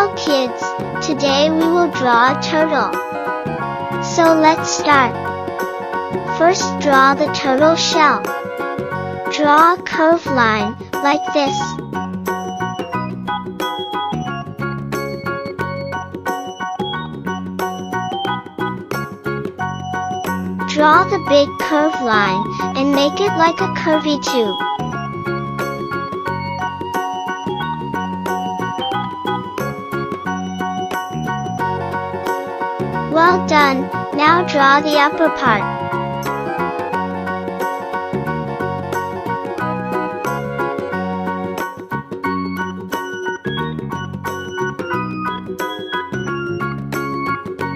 Hello kids, today we will draw a turtle. So let's start. First draw the turtle shell. Draw a curved line, like this. Draw the big curved line, and make it like a curvy tube. Well done, now draw the upper part.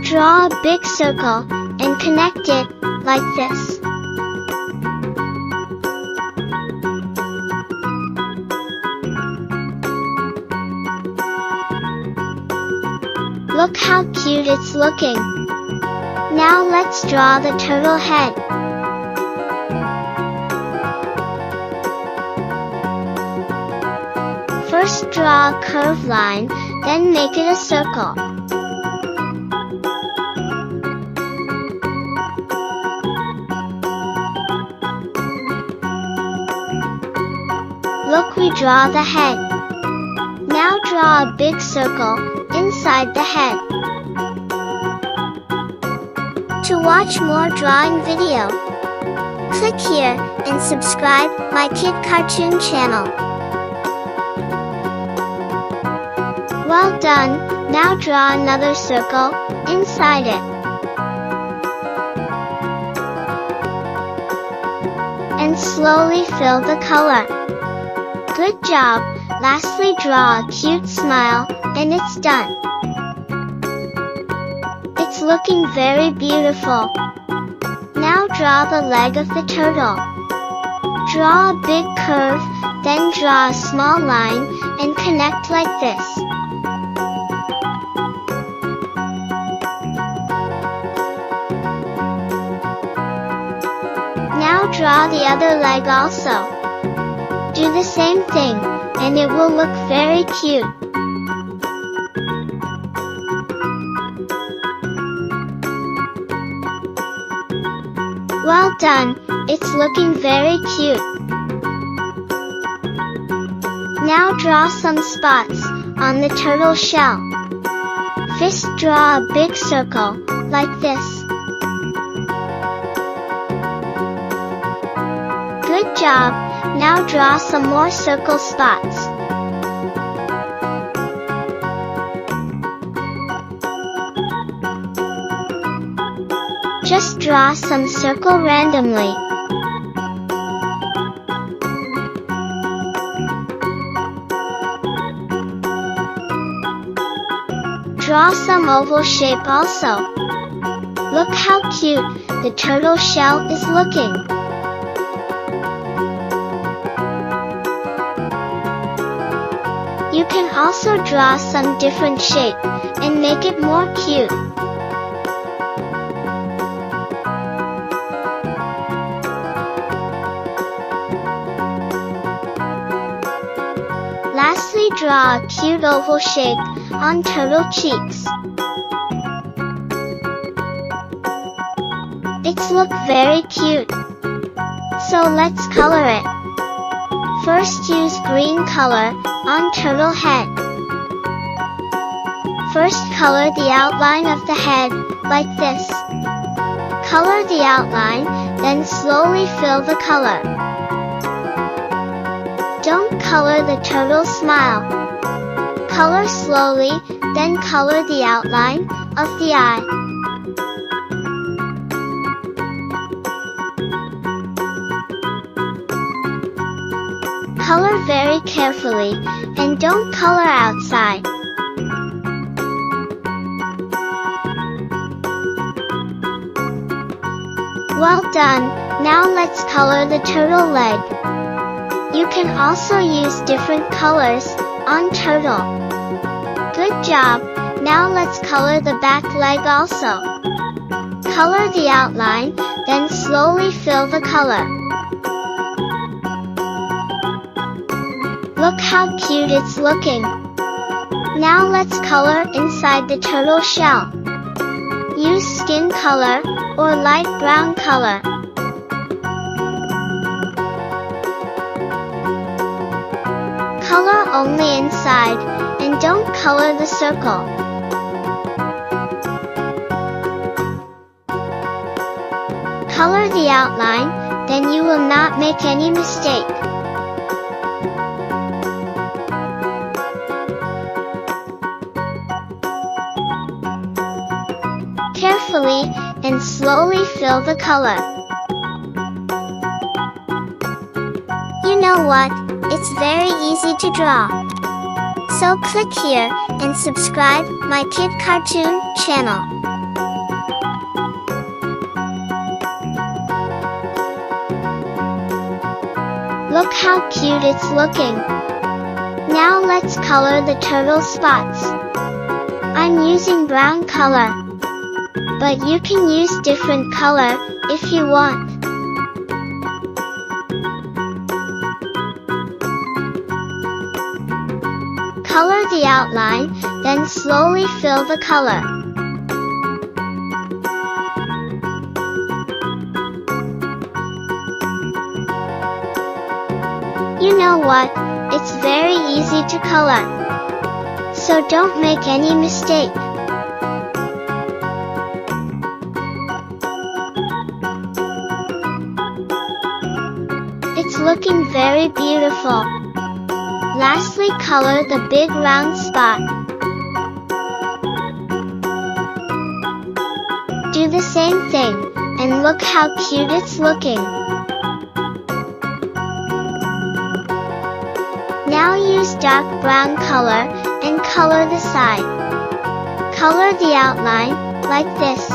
Draw a big circle, and connect it, like this. Look how cute it's looking. Now let's draw the turtle head. First draw a curved line, then make it a circle. Look, we draw the head. Now draw a big circle inside the head. To watch more drawing video, click here and subscribe my Kid Cartoon channel. Well done, now draw another circle inside it. And slowly fill the color. Good job! Lastly, draw a cute smile, and it's done. It's looking very beautiful. Now draw the leg of the turtle. Draw a big curve, then draw a small line, and connect like this. Now draw the other leg also. Do the same thing, and it will look very cute. Well done, it's looking very cute. Now draw some spots on the turtle shell. First draw a big circle, like this. Good job! Now draw some more circle spots. Just draw some circle randomly. Draw some oval shape also. Look how cute the turtle shell is looking. You can also draw some different shape and make it more cute. Lastly, draw a cute oval shape on turtle cheeks. It's look very cute. So let's color it. First use green color on turtle head. First color the outline of the head, like this. Color the outline, then slowly fill the color. Don't color the turtle smile. Color slowly, then color the outline of the eye. Color very carefully, and don't color outside. Well done, now let's color the turtle leg. You can also use different colors on turtle. Good job, now let's color the back leg also. Color the outline, then slowly fill the color. Look how cute it's looking. Now let's color inside the turtle shell. Use skin color or light brown color. Color only inside, and don't color the circle. Color the outline, then you will not make any mistake. Carefully and slowly fill the color. You know what? It's very easy to draw. So click here and subscribe my Kid Cartoon channel. Look how cute it's looking. Now let's color the turtle spots. I'm using brown color, but you can use different color if you want. Color the outline, then slowly fill the color. You know what? It's very easy to color. So don't make any mistake. It's looking very beautiful. Lastly, color the big round spot. Do the same thing, and look how cute it's looking. Now use dark brown color and color the side. Color the outline, like this.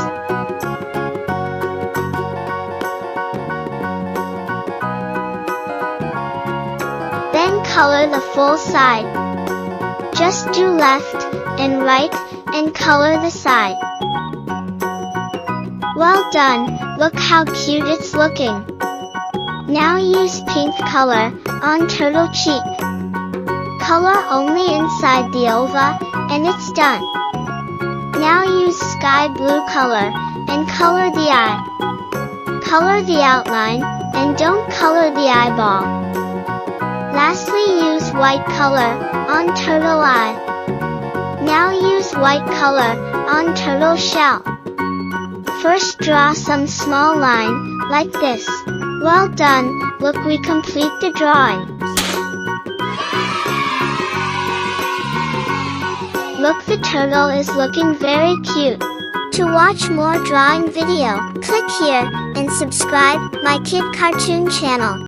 Then color the full side. Just do left and right and color the side. Well done, look how cute it's looking. Now use pink color on turtle cheek. Color only inside the ova, and it's done. Now use sky blue color and color the eye. Color the outline, and don't color the eyeball. Lastly, use white color on turtle eye. Now use white color on turtle shell. First draw some small line, like this. Well done, look, we complete the drawing. Look, the turtle is looking very cute. To watch more drawing video, click here and subscribe my Kid Cartoon channel.